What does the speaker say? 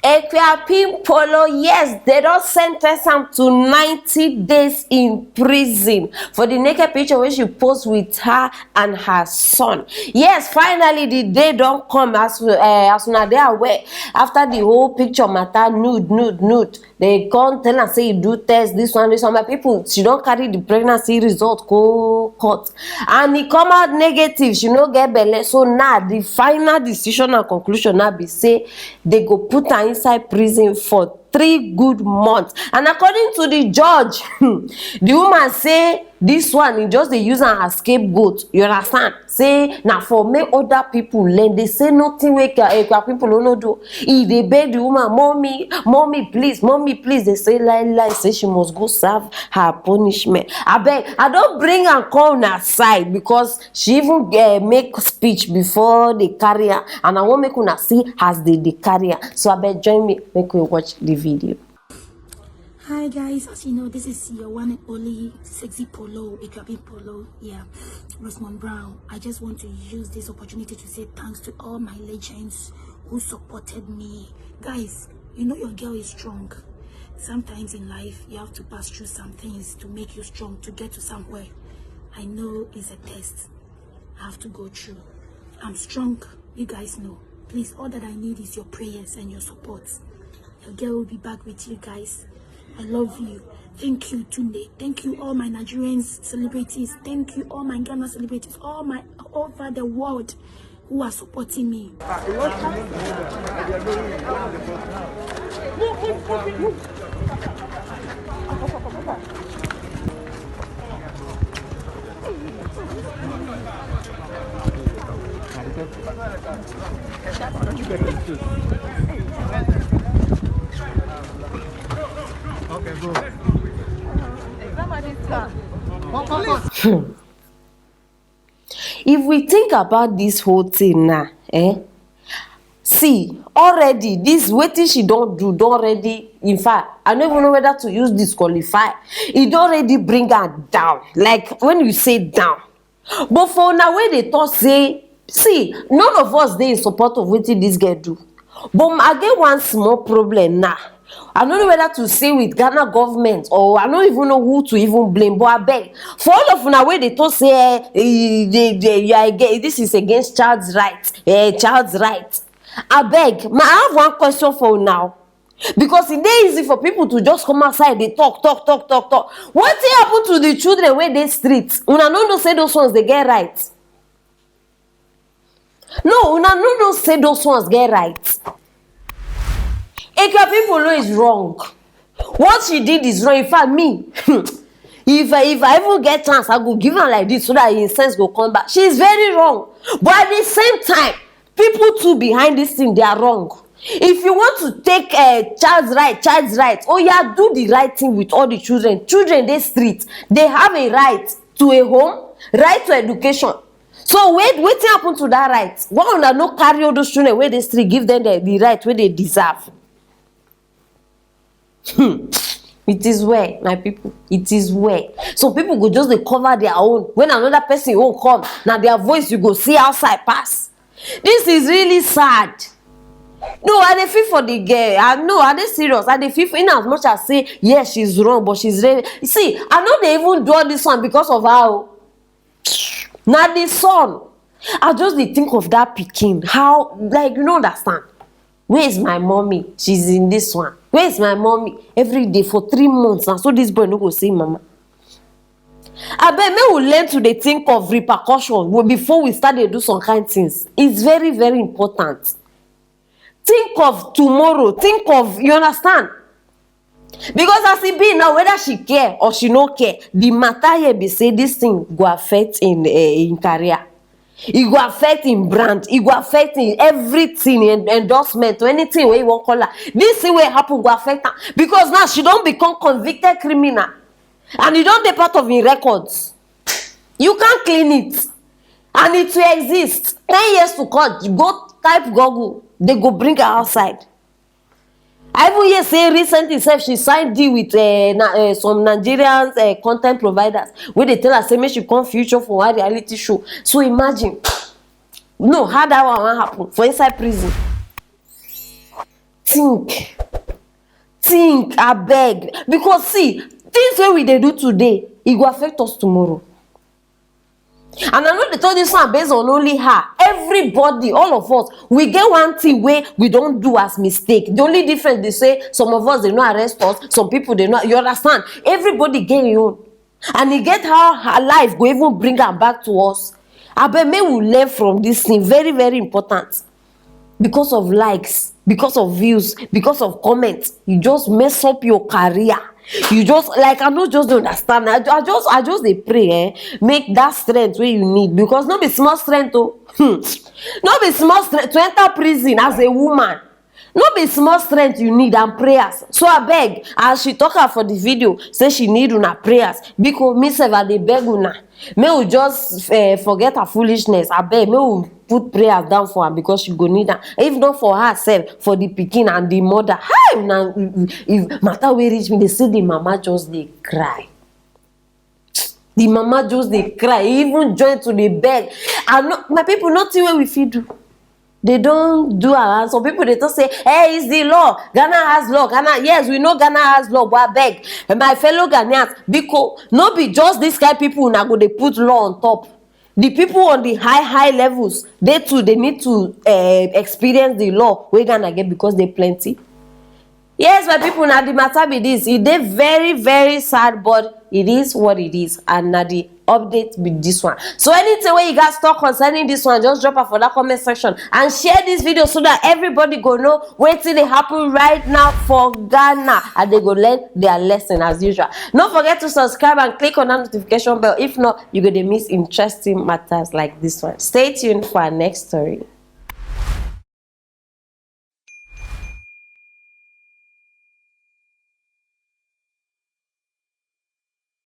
Akuapem Poloo, yes, they don't sentence him to 90 days in prison for the naked picture where she posed with her and her son. Yes, finally the day don't come as soon as they are aware. After the whole picture matter, nude. They can't tell and say you do test, this one. My people, she don't carry the pregnancy result go court. And it come out negative, she no get belle. So now the final decision and conclusion now be say they go put her inside prison for 3 good months. And according to the judge, the woman say this one is just they use her as scapegoat. You understand? Say now for make other people learn. They say nothing wey people don't do. If they beg the woman, mommy please, they say lie, say she must go serve her punishment. I beg, I don't bring her come on her side because she even make speech before they carry her, and I won't make una see as they carry her. So I beg, join me, make we watch the video. Hi guys, as you know, this is your one and only sexy Poloo, Akuapem Poloo, yeah, Rosemond Brown. I just want to use this opportunity to say thanks to all my legends who supported me. Guys, you know your girl is strong. Sometimes in life, you have to pass through some things to make you strong, to get to somewhere. I know it's a test I have to go through. I'm strong, you guys know. Please, all that I need is your prayers and your support. Your girl will be back with you guys. I love you. Thank you, Tunde. Thank you, all my Nigerian celebrities. Thank you, all my Ghana celebrities. All over the world who are supporting me. If we think about this whole thing now, see, already this wetin she don't do, don't already, in fact, I don't even know whether to use disqualify. It already bring her down, like when you say down. But for now, when they thought say, see, none of us dey in support of wetin this girl do. But I get one small problem now. I don't know whether to say with Ghana government or I don't even know who to even blame. But I beg, for all of una wey they thought say this is against child's rights, child's rights. I beg, I have one question for now. Because it's easy for people to just come outside, they talk. What happen to the children when they streets? Una no say those ones they get right. No, una no say those ones get right. Akuapem Poloo is wrong. What she did is wrong. In fact, me, if I even get chance, I go give her like this so that in sense go come back. She is very wrong. But at the same time, people too behind this thing, they are wrong. If you want to take child's right, oh yeah, do the right thing with all the children. Children, they street, they have a right to a home, right to education. So wait happen to that right? Why would I not carry all those children where they street, give them the right where they deserve? It is where, my people, it is where. So people go just they cover their own. When another person won't come, now their voice you go see outside pass. This is really sad. No, I dey feel for the girl. I know, are they serious? I dey feel for, in as much as say yes, she's wrong, but she's really. You see, I know they even do all this one because of how. Now the son, I just dey think of that pikin. How, like, you don't understand. Where is my mommy? She's in this one. Where is my mommy? Every day for 3 months now. So this boy no go see mama. I bet me will learn to think of repercussions before we start to do some kind of things. It's very, very important. Think of tomorrow. Think of, you understand? Because as it be now, whether she care or she no care, the matter here be say this thing go affect in career. It go affect in brand. It go affect in everything, in endorsement or anything where you want call her. This thing will happen go affect her because now she don't become convicted criminal, and you don't take part of in records. You can't clean it, and it will exist 10 years to come. You go type Google, they go bring her outside. I even hear say recently she signed deal with some Nigerian content providers where they tell her say make she come future for one reality show. So imagine, no, how that one happen for inside prison. think, abeg, because see, things wey we dey do today, e go affect us tomorrow. And I know they told this one based on only her. Everybody, all of us, we get one thing where we don't do as mistake. The only difference, they say some of us, they not arrest us, some people they not. You understand? Everybody get your own, and you get how her life go even bring her back to us. I bet may we learn from this thing. Very, very important. Because of likes, because of views, because of comments, you just mess up your career. You just like, I don't just understand. I just they pray, make that strength where you need, because not be small strength to not be small strength to enter prison as a woman. Not be small strength you need and prayers. So I beg, as she talk her for the video, say she need una prayers, because me sef I dey beg una. May we just forget her foolishness. I beg, may we put prayers down for her, because she go need her. If not for herself, for the pikin and the mother. Hi, now if matter wey reach me, they say the mama just dey cry. The mama just dey cry. Even join to the beg. And no, my people, nothing wey we fit do. They don't do around. Some people they just say, hey, it's the law. Ghana has law. Ghana, yes, we know Ghana has law, but I beg. And my fellow Ghanaians, because not be just this kind of people now go they put law on top. The people on the high levels, they too, they need to experience the law we're gonna get, because they plenty. Yes, my people, now the matter be this. It is very, very sad, but it is what it is. And now the update be this one. So anything where you guys talk concerning this one, just drop it for that comment section and share this video so that everybody go know what they happen right now for Ghana, and they go learn their lesson as usual. Don't forget to subscribe and click on that notification bell. If not, you're gonna miss interesting matters like this one. Stay tuned for our next story.